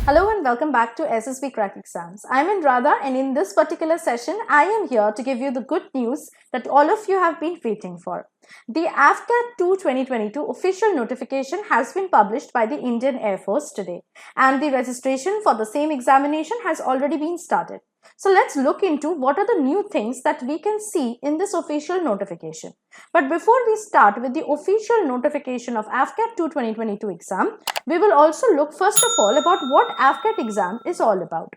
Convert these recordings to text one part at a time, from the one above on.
Hello and welcome back to SSBCrack exams. I'm Radha, and in this particular session, I am here to give you the good news that all of you have been waiting for. The AFCAT 2 2022 official notification has been published by the Indian Air Force today, and the registration for the same examination has already been started. So let's look into what are the new things that we can see in this official notification. But before we start with the official notification of AFCAT 2 2022 exam, we will also look first of all about what AFCAT exam is all about.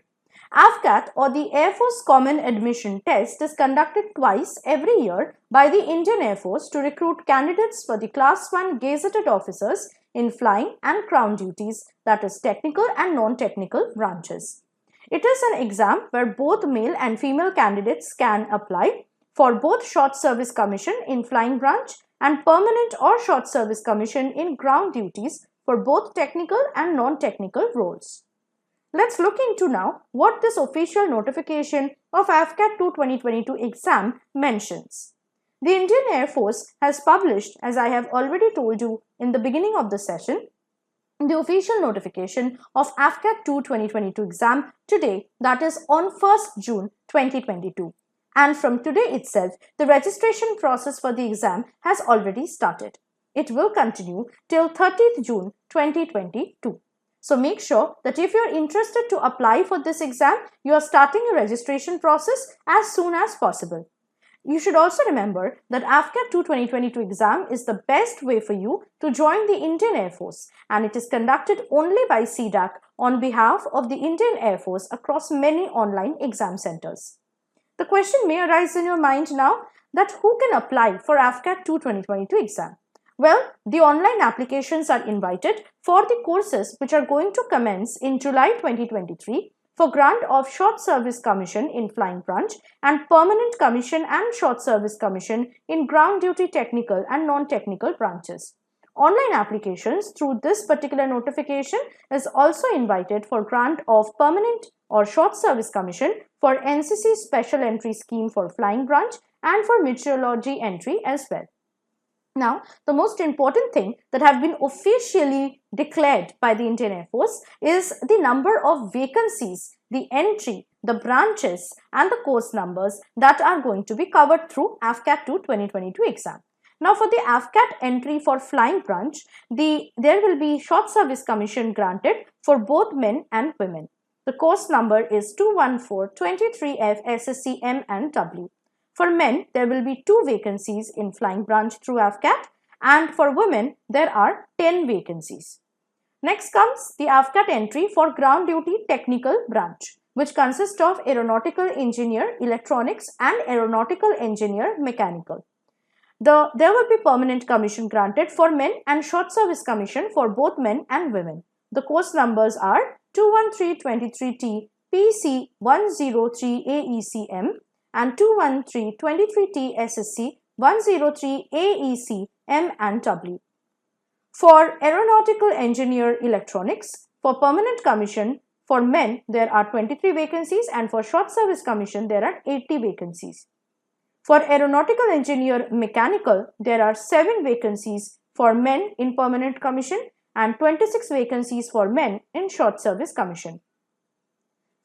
AFCAT, or the Air Force Common Admission Test, is conducted twice every year by the Indian Air Force to recruit candidates for the Class 1 gazetted officers in flying and ground duties, that is technical and non-technical branches. It is an exam where both male and female candidates can apply for both short service commission in flying branch and permanent or short service commission in ground duties for both technical and non-technical roles. Let's look into now what this official notification of AFCAT 2 2022 exam mentions. The Indian Air Force has published, as I have already told you in the beginning of the session, the official notification of AFCAT 2 2022 exam today, that is on 1st June 2022. And from today itself, the registration process for the exam has already started. It will continue till 30th June 2022. So make sure that if you are interested to apply for this exam, you are starting your registration process as soon as possible. You should also remember that AFCAT 2 2022 exam is the best way for you to join the Indian Air Force, and it is conducted only by CDAC on behalf of the Indian Air Force across many online exam centers. The question may arise in your mind now that who can apply for AFCAT 2 2022 exam? Well, the online applications are invited for the courses which are going to commence in July 2023 for grant of short service commission in flying branch and permanent commission and short service commission in ground duty technical and non-technical branches. Online applications through this particular notification is also invited for grant of permanent or short service commission for NCC Special Entry Scheme for flying branch and for Meteorology Entry as well. Now, the most important thing that have been officially declared by the Indian Air Force is the number of vacancies, the entry, the branches and the course numbers that are going to be covered through AFCAT 2 2022 exam. Now, for the AFCAT entry for flying branch, there will be short service commission granted for both men and women. The course number is 21423F SSC M and W. For men, there will be 2 vacancies in flying branch through AFCAT, and for women, there are 10 vacancies. Next comes the AFCAT entry for ground duty technical branch, which consists of aeronautical engineer electronics and aeronautical engineer mechanical. There will be permanent commission granted for men and short service commission for both men and women. The course numbers are 21323T PC 103 AECM and 21323T SSC 103 AEC M and W. For aeronautical engineer electronics, for permanent commission for men there are 23 vacancies and for short service commission there are 80 vacancies. For aeronautical engineer mechanical there are 7 vacancies for men in permanent commission and 26 vacancies for men in short service commission.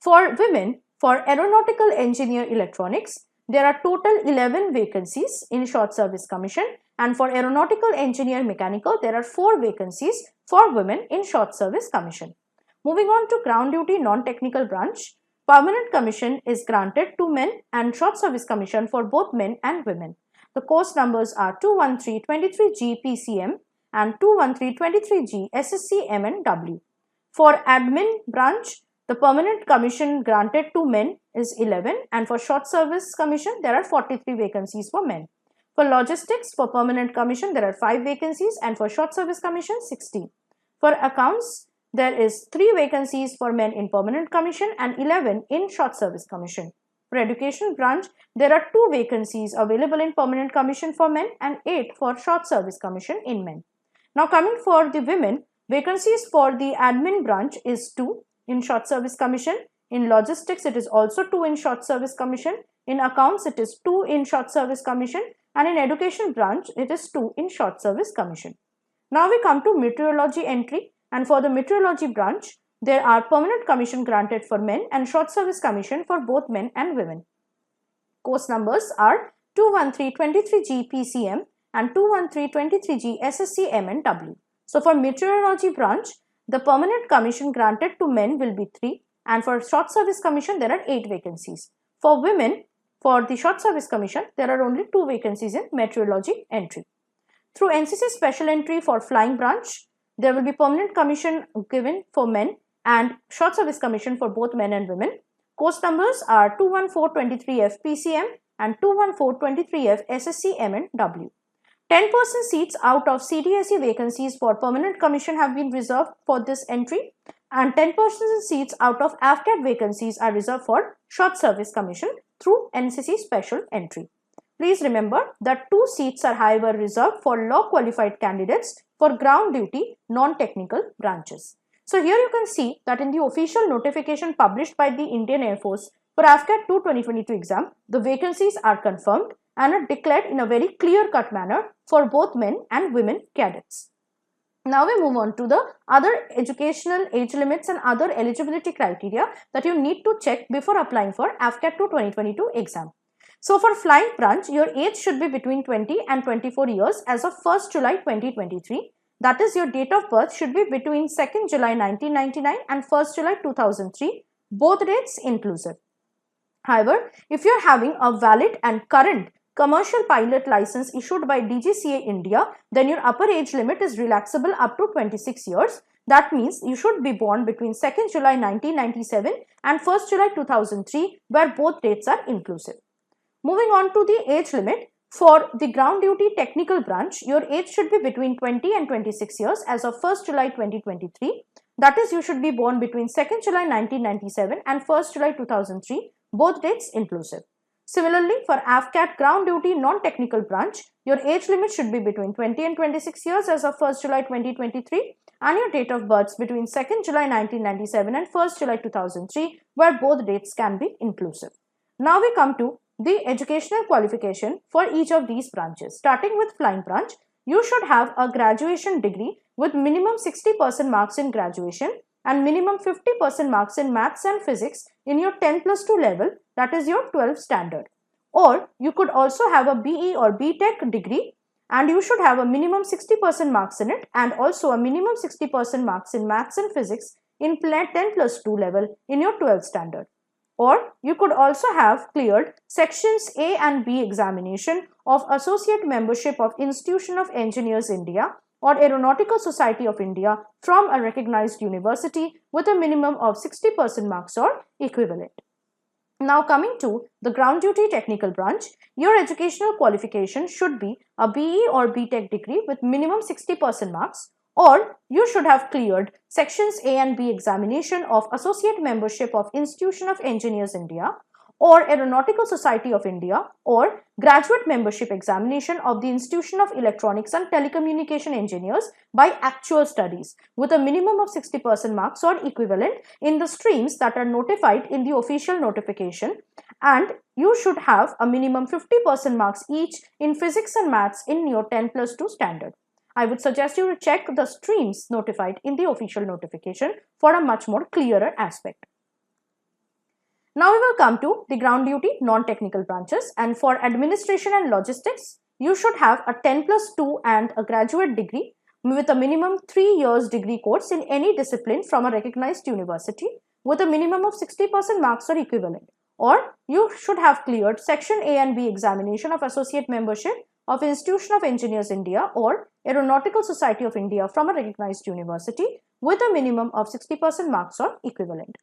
For women, for aeronautical engineer electronics, there are total 11 vacancies in short service commission, and for aeronautical engineer mechanical, there are 4 vacancies for women in short service commission. Moving on to ground duty non-technical branch, permanent commission is granted to men and short service commission for both men and women. The course numbers are 21323G PCM and 21323G SSC M and W. For admin branch, the permanent commission granted to men is 11, and for short service commission there are 43 vacancies for men. For logistics, for permanent commission there are 5 vacancies and for short service commission 16. For accounts, there is 3 vacancies for men in permanent commission and 11 in short service commission. For education branch, there are 2 vacancies available in permanent commission for men and 8 for short service commission in men. Now coming for the women, vacancies for the admin branch is 2 in short service commission. In logistics, it is also 2 in short service commission. In accounts, it is 2 in short service commission, and in education branch, it is 2 in short service commission. Now we come to meteorology entry, and for the meteorology branch, there are permanent commission granted for men and short service commission for both men and women. Course numbers are 21323G PCM and 21323G SSC MNW. So for Meteorology branch, the permanent commission granted to men will be 3, and for short service commission there are 8 vacancies. For women, for the short service commission, there are only 2 vacancies in Meteorology Entry. Through NCC Special Entry for Flying branch, there will be permanent commission given for men and short service commission for both men and women. Course numbers are 21423F PCM and 21423F SSC MNW. 10% seats out of CDSE vacancies for permanent commission have been reserved for this entry, and 10% seats out of AFCAT vacancies are reserved for short service commission through NCC Special Entry. Please remember that 2 seats are however reserved for law qualified candidates for ground duty non-technical branches. So here you can see that in the official notification published by the Indian Air Force for AFCAT 2 2022 exam, the vacancies are confirmed and are declared in a very clear-cut manner for both men and women cadets. Now we move on to the other educational age limits and other eligibility criteria that you need to check before applying for AFCAT 2 2022 exam. So for flying branch, your age should be between 20 and 24 years as of 1st July 2023. That is, your date of birth should be between 2nd July 1999 and 1st July 2003, both dates inclusive. However, if you are having a valid and current commercial pilot license issued by DGCA India, then your upper age limit is relaxable up to 26 years. That means you should be born between 2nd July 1997 and 1st July 2003, where both dates are inclusive. Moving on to the age limit, for the ground duty technical branch, your age should be between 20 and 26 years as of 1st July 2023. That is, you should be born between 2nd July 1997 and 1st July 2003, both dates inclusive. Similarly, for AFCAT ground duty non-technical branch, your age limit should be between 20 and 26 years as of 1st July 2023 and your date of birth between 2nd July 1997 and 1st July 2003, where both dates can be inclusive. Now we come to the educational qualification for each of these branches. Starting with flying branch, you should have a graduation degree with minimum 60% marks in graduation and minimum 50% marks in maths and physics in your 10+2 level, that is your 12th standard. Or you could also have a BE or BTech degree and you should have a minimum 60% marks in it and also a minimum 60% marks in maths and physics in 10+2 level in your 12th standard. Or you could also have cleared sections A and B examination of Associate Membership of Institution of Engineers India or Aeronautical Society of India from a recognized university with a minimum of 60% marks or equivalent. Now coming to the ground duty technical branch, your educational qualification should be a BE or BTech degree with minimum 60% marks, or you should have cleared sections A and B examination of Associate Membership of Institution of Engineers India or Aeronautical Society of India or Graduate Membership examination of the Institution of Electronics and Telecommunication Engineers by actual studies with a minimum of 60% marks or equivalent in the streams that are notified in the official notification, and you should have a minimum 50% marks each in physics and maths in your 10+2 standard. I would suggest you to check the streams notified in the official notification for a much more clearer aspect. Now we will come to the ground duty non-technical branches, and for administration and logistics, you should have a 10+2 and a graduate degree with a minimum 3 years degree course in any discipline from a recognized university with a minimum of 60% marks or equivalent. Or you should have cleared section A and B examination of Associate Membership of Institution of Engineers India or Aeronautical Society of India from a recognized university with a minimum of 60% marks or equivalent.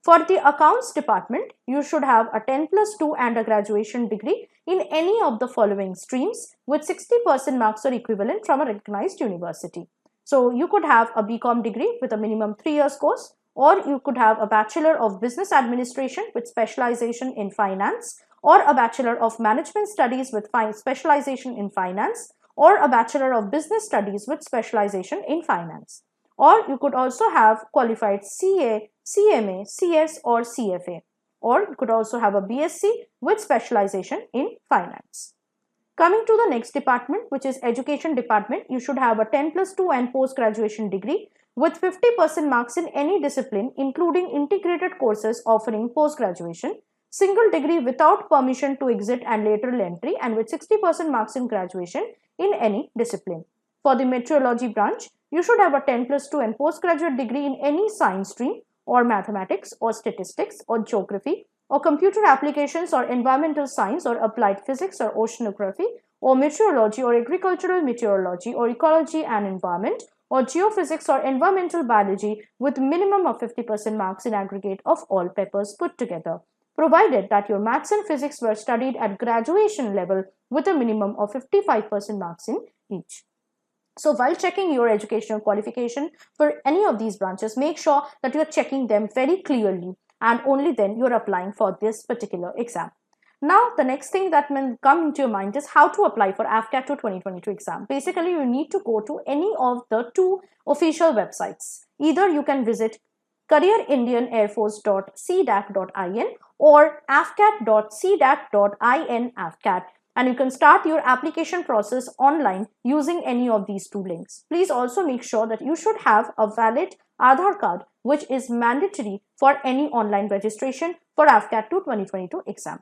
For the accounts department, you should have a 10+2 and a graduation degree in any of the following streams with 60% marks or equivalent from a recognized university. So you could have a BCom degree with a minimum 3 years course, or you could have a Bachelor of Business Administration with specialization in finance, or a Bachelor of Management Studies with specialization in finance, or a Bachelor of Business Studies with specialization in finance. Or you could also have qualified CA, CMA, CS or CFA. Or you could also have a BSc with specialization in finance. Coming to the next department, which is Education Department, you should have a 10+2 and post-graduation degree with 50% marks in any discipline, including integrated courses offering post-graduation, single degree without permission to exit and lateral entry, and with 60% marks in graduation in any discipline. For the meteorology branch, you should have a 10+2 and postgraduate degree in any science stream or mathematics or statistics or geography or computer applications or environmental science or applied physics or oceanography or meteorology or agricultural meteorology or ecology and environment or geophysics or environmental biology with minimum of 50% marks in aggregate of all papers put together, provided that your maths and physics were studied at graduation level with a minimum of 55% marks in each. So while checking your educational qualification for any of these branches, make sure that you are checking them very clearly and only then you are applying for this particular exam. Now, the next thing that will come into your mind is how to apply for AFCAT 2 2022 exam. Basically, you need to go to any of the two official websites. Either you can visit careerindianairforce.cdac.in or afcat.cdac.in AFCAT, and you can start your application process online using any of these two links. Please also make sure that you should have a valid Aadhaar card, which is mandatory for any online registration for AFCAT 2 2022 exam.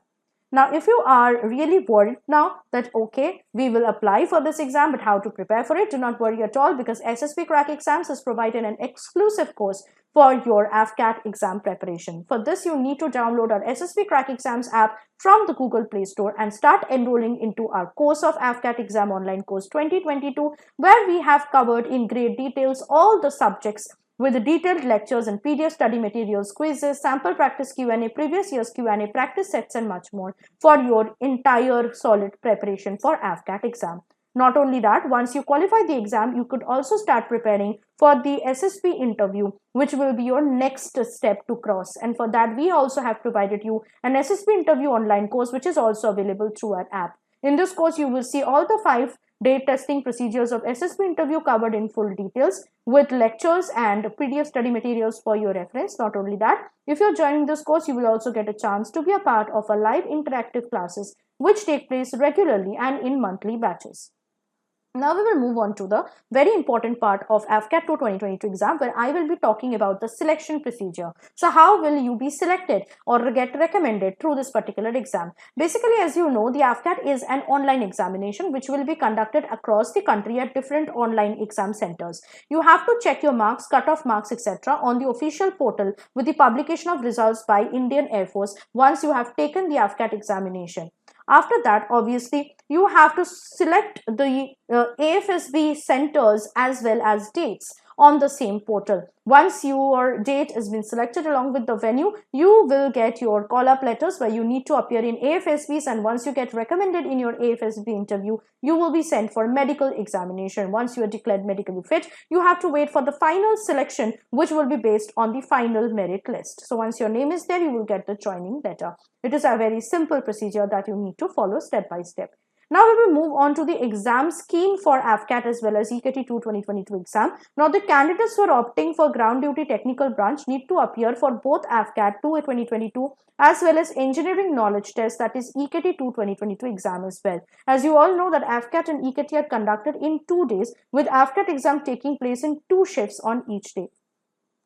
Now, if you are really worried now that, okay, we will apply for this exam, but how to prepare for it, do not worry at all, because SSBCrack Exams has provided an exclusive course for your AFCAT exam preparation. For this, you need to download our SSBCrack Exams app from the Google Play Store and start enrolling into our course of AFCAT exam online course 2022, where we have covered in great details all the subjects with detailed lectures and PDF study materials, quizzes, sample practice Q&A, previous year's Q&A, practice sets and much more for your entire solid preparation for AFCAT exam. Not only that, once you qualify the exam, you could also start preparing for the SSB interview, which will be your next step to cross. And for that, we also have provided you an SSB interview online course, which is also available through our app. In this course, you will see all the 5-day testing procedures of SSB interview covered in full details with lectures and PDF study materials for your reference. Not only that, if you're joining this course, you will also get a chance to be a part of a live interactive classes which take place regularly and in monthly batches. Now we will move on to the very important part of AFCAT 2 2022 exam, where I will be talking about the selection procedure. So how will you be selected or get recommended through this particular exam? Basically, as you know, the AFCAT is an online examination which will be conducted across the country at different online exam centers. You have to check your marks, cutoff marks, etc. on the official portal with the publication of results by Indian Air Force once you have taken the AFCAT examination. After that, obviously, you have to select the AFSB centers as well as dates on the same portal. Once your date has been selected along with the venue, you will get your call-up letters where you need to appear in AFSBs, and once you get recommended in your AFSB interview, you will be sent for medical examination. Once you are declared medically fit, you have to wait for the final selection, which will be based on the final merit list. So once your name is there, you will get the joining letter. It is a very simple procedure that you need to follow step by step. Now we will move on to the exam scheme for AFCAT as well as EKT 2 2022 exam. Now the candidates who are opting for ground duty technical branch need to appear for both AFCAT 2 2022 as well as engineering knowledge test, that is EKT 2 2022 exam as well. As you all know that AFCAT and EKT are conducted in 2 days, with AFCAT exam taking place in 2 shifts on each day.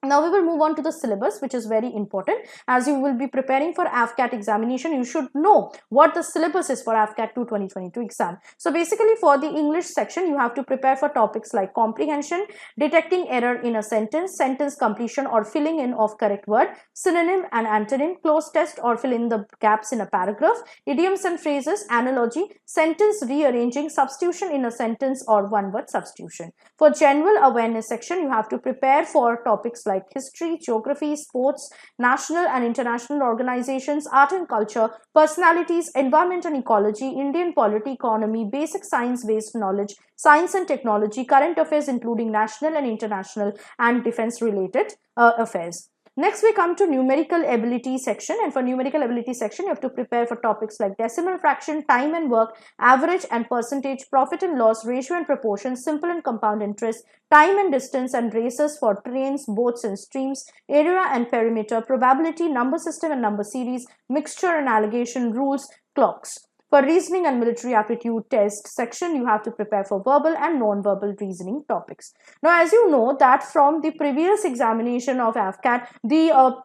Now we will move on to the syllabus, which is very important. As you will be preparing for AFCAT examination, you should know what the syllabus is for AFCAT 2 2022 exam. So basically, for the English section, you have to prepare for topics like comprehension, detecting error in a sentence, sentence completion or filling in of correct word, synonym and antonym, close test or fill in the gaps in a paragraph, idioms and phrases, analogy, sentence rearranging, substitution in a sentence or one-word substitution. For general awareness section, you have to prepare for topics like history, geography, sports, national and international organizations, art and culture, personalities, environment and ecology, Indian polity, economy, basic science-based knowledge, science and technology, current affairs including national and international, and defense-related affairs. Next, we come to numerical ability section, and for numerical ability section, you have to prepare for topics like decimal fraction, time and work, average and percentage, profit and loss, ratio and proportion, simple and compound interest, time and distance and races for trains, boats and streams, area and perimeter, probability, number system and number series, mixture and allegation, rules, clocks. For reasoning and military aptitude test section, you have to prepare for verbal and non-verbal reasoning topics. Now, as you know that from the previous examination of AFCAT, the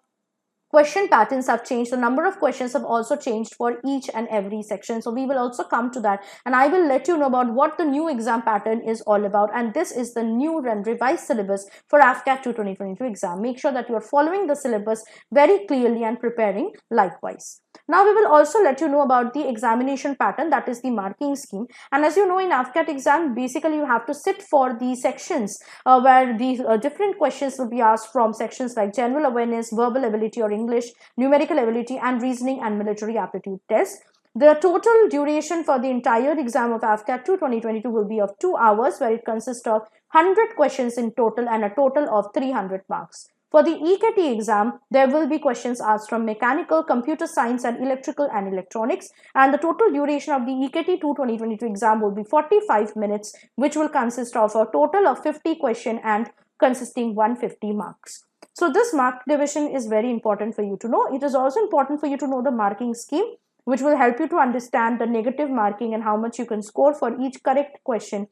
question patterns have changed. The number of questions have also changed for each and every section. So we will also come to that, and I will let you know about what the new exam pattern is all about. And this is the new and revised syllabus for AFCAT 2 2022 exam. Make sure that you are following the syllabus very clearly and preparing likewise. Now we will also let you know about the examination pattern, that is the marking scheme. And as you know, in AFCAT exam, basically you have to sit for the sections where the different questions will be asked from sections like general awareness, verbal ability or English, numerical ability, and reasoning and military aptitude test. The total duration for the entire exam of AFCAT 2 2022 will be of 2 hours, where it consists of 100 questions in total and a total of 300 marks. For the EKT exam, there will be questions asked from mechanical, computer science, and electrical and electronics. And the total duration of the EKT 2 2022 exam will be 45 minutes, which will consist of a total of 50 questions and consisting 150 marks. So this mark division is very important for you to know. It is also important for you to know the marking scheme, which will help you to understand the negative marking and how much you can score for each correct question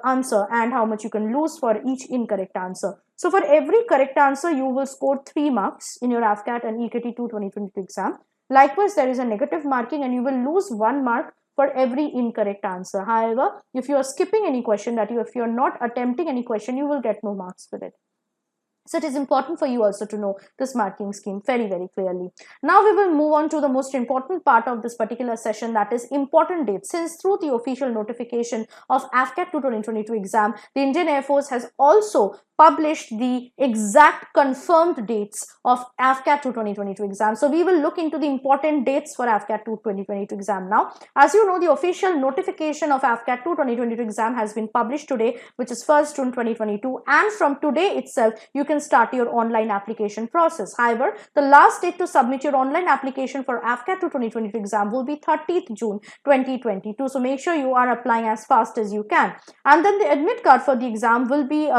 answer and how much you can lose for each incorrect answer. So for every correct answer, you will score 3 marks in your AFCAT and EKT 2 2022 exam. Likewise, there is a negative marking and you will lose 1 mark for every incorrect answer. However, if you are skipping any question, if you are not attempting any question, you will get no marks with it. So it is important for you also to know this marking scheme very, very clearly. Now we will move on to the most important part of this particular session, that is important dates. Since through the official notification of AFCAT 2 2022 exam, the Indian Air Force has also published the exact confirmed dates of AFCAT 2 2022 exam. So we will look into the important dates for AFCAT 2 2022 exam now. As you know, the official notification of AFCAT 2 2022 exam has been published today, which is 1st June 2022, and from today itself you can start your online application process. However, the last date to submit your online application for AFCAT 2 2022 exam will be 30th June 2022. So make sure you are applying as fast as you can. And then the admit card for the exam will be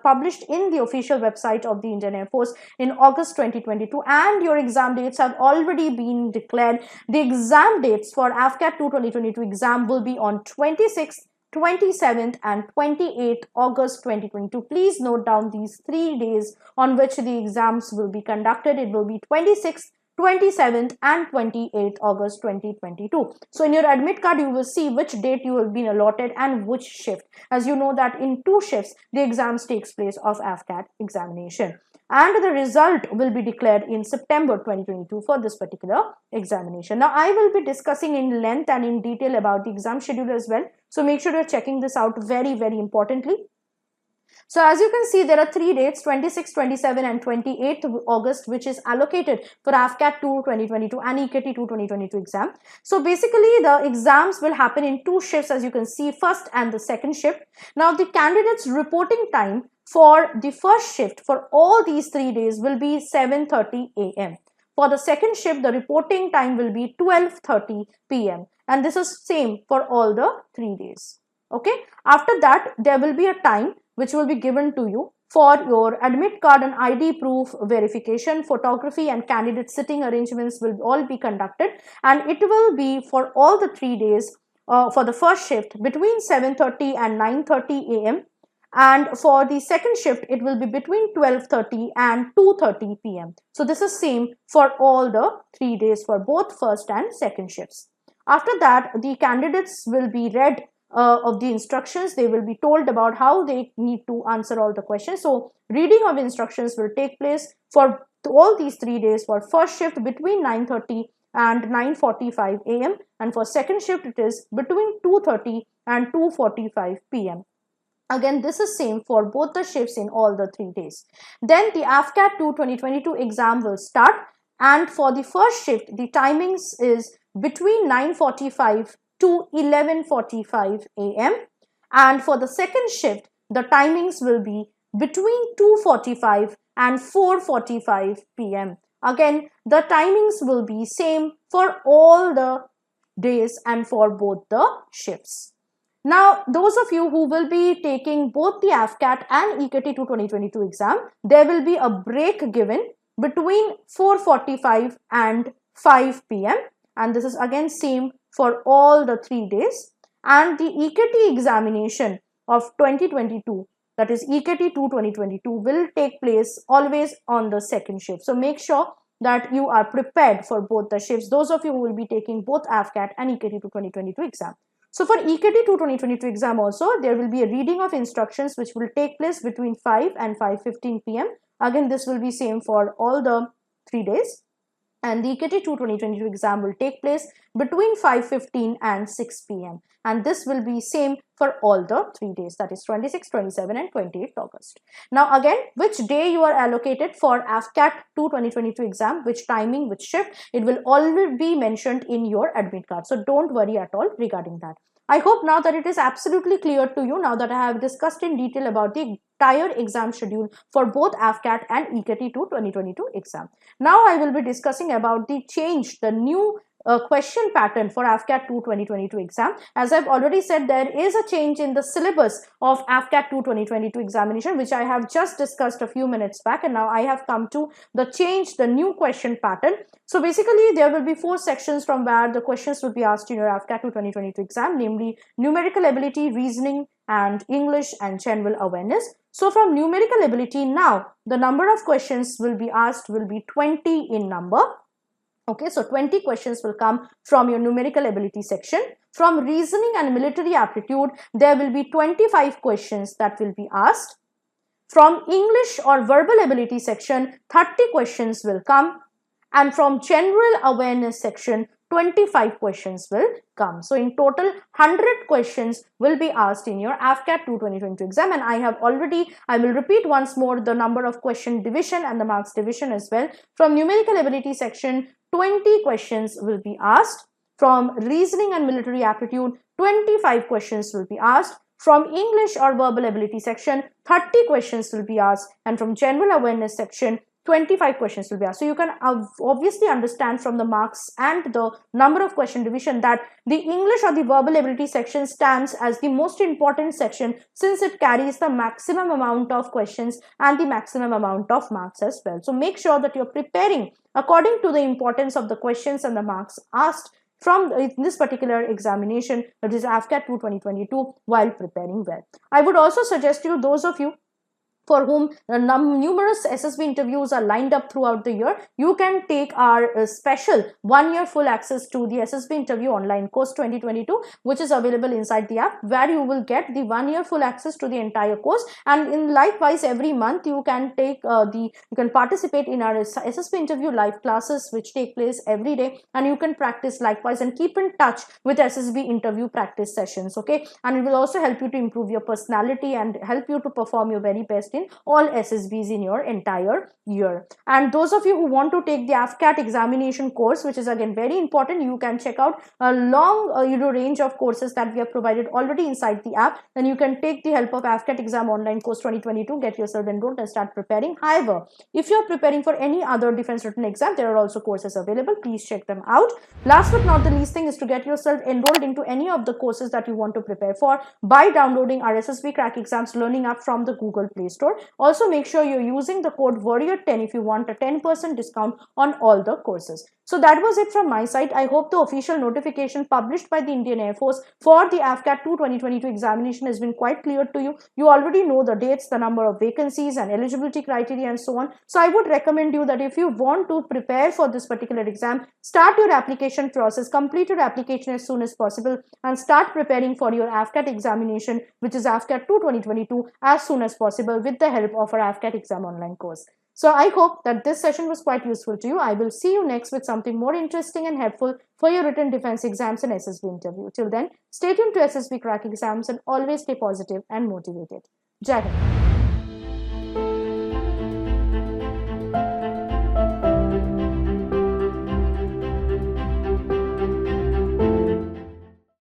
published in the official website of the Indian Air Force in August 2022, and your exam dates have already been declared. The exam dates for AFCAT 2 2022 exam will be on 26th, 27th and 28th August 2022. Please note down these 3 days on which the exams will be conducted. It will be 26th, 27th and 28th August 2022. So in your admit card, you will see which date you will be allotted and which shift. As you know that in 2 shifts, the exams takes place of AFCAT examination. And the result will be declared in September 2022 for this particular examination. Now, I will be discussing in length and in detail about the exam schedule as well. So make sure you're checking this out very, very importantly. So as you can see, there are 3 dates, 26, 27 and 28th August, which is allocated for AFCAT 2 2022 and EKT 2 2022 exam. So basically, the exams will happen in 2 shifts, as you can see, first and the second shift. Now, the candidates' reporting time for the first shift for all these 3 days will be 7:30 a.m. For the second shift, the reporting time will be 12:30 p.m. and this is same for all the 3 days. Okay. After that, there will be a time which will be given to you for your admit card and ID proof verification. Photography and candidate sitting arrangements will all be conducted, and it will be for all the 3 days for the first shift between 7:30 and 9:30 a.m. and for the second shift it will be between 12:30 and 2:30 p.m. So this is same for all the 3 days for both first and second shifts. After that, the candidates will be read of the instructions. They will be told about how they need to answer all the questions. So reading of instructions will take place for all these 3 days. For first shift between 9:30 and 9:45 a.m. and for second shift it is between 2:30 and 2:45 p.m. Again, this is same for both the shifts in all the 3 days. Then the AFCAT 2 2022 exam will start, and for the first shift the timings is between 9:45 to 11:45 a.m. and for the second shift the timings will be between 2:45 and 4:45 p.m. Again, the timings will be same for all the days and for both the shifts. Now, those of you who will be taking both the AFCAT and EKT 2 2022 exam, there will be a break given between 4:45 and 5 p.m. and this is again same for all the 3 days, and the EKT examination of 2022, that is EKT 2 2022, will take place always on the second shift. So make sure that you are prepared for both the shifts, those of you who will be taking both AFCAT and EKT 2 2022 exam. So for EKT 2 2022 exam also, there will be a reading of instructions which will take place between 5 and 5:15 p.m. Again, this will be same for all the 3 days. And the EKT 2 2022 exam will take place between 5:15 and 6 p.m. and this will be same for all the 3 days, that is 26, 27 and 28th August. Now again, which day you are allocated for AFCAT 2 2022 exam, which timing, which shift, it will already be mentioned in your admit card. So don't worry at all regarding that. I hope now that it is absolutely clear to you, now that I have discussed in detail about the entire exam schedule for both AFCAT and EKT 2 2022 exam. Now I will be discussing about the change, the new question pattern for AFCAT 2 2022 exam. As I've already said, there is a change in the syllabus of AFCAT 2 2022 examination, which I have just discussed a few minutes back, and now I have come to the change, the new question pattern. So basically, there will be 4 sections from where the questions will be asked in your AFCAT 2 2022 exam, namely numerical ability, reasoning, and English and general awareness. So from numerical ability, now the number of questions will be asked will be 20 in number. Okay, so 20 questions will come from your numerical ability section. From reasoning and military aptitude, there will be 25 questions that will be asked. From English or verbal ability section, 30 questions will come. And from general awareness section, 25 questions will come. So in total, 100 questions will be asked in your AFCAT 2 2022 exam. And I will repeat once more the number of question division and the marks division as well. From numerical ability section, 20 questions will be asked. From reasoning and military aptitude, 25 questions will be asked. From English or verbal ability section, 30 questions will be asked. And from general awareness section, 25 questions will be asked. So you can obviously understand from the marks and the number of question division that the English or the verbal ability section stands as the most important section, since it carries the maximum amount of questions and the maximum amount of marks as well. So make sure that you're preparing according to the importance of the questions and the marks asked from this particular examination, that is AFCAT 2 2022, while preparing well. I would also suggest you, those of you for whom numerous SSB interviews are lined up throughout the year, you can take our special 1-year full access to the SSB interview online course 2022, which is available inside the app, where you will get the 1-year full access to the entire course. And in likewise, every month you can take you can participate in our SSB interview live classes, which take place every day, and you can practice likewise and keep in touch with SSB interview practice sessions. Okay, and it will also help you to improve your personality and help you to perform your very best in all SSBs in your entire year. And those of you who want to take the AFCAT examination course, which is again very important, you can check out a long range of courses that we have provided already inside the app. Then you can take the help of AFCAT exam online course 2022, get yourself enrolled and start preparing. However, if you are preparing for any other defense written exam, there are also courses available. Please check them out. Last but not the least thing is to get yourself enrolled into any of the courses that you want to prepare for by downloading our SSBCrack exams learning app from the Google Play Store. Also, make sure you're using the code warrior10 if you want a 10% discount on all the courses. So that was it from my side. I hope the official notification published by the Indian Air Force for the AFCAT 2 2022 examination has been quite clear to you. You already know the dates, the number of vacancies and eligibility criteria and so on. So I would recommend you that if you want to prepare for this particular exam, start your application process, complete your application as soon as possible, and start preparing for your AFCAT examination, which is AFCAT 2 2022, as soon as possible with the help of our AFCAT exam online course. So I hope that this session was quite useful to you. I will see you next with something more interesting and helpful for your written defense exams and SSB interview. Till then, stay tuned to SSB Crack exams and always stay positive and motivated. Jai Hind.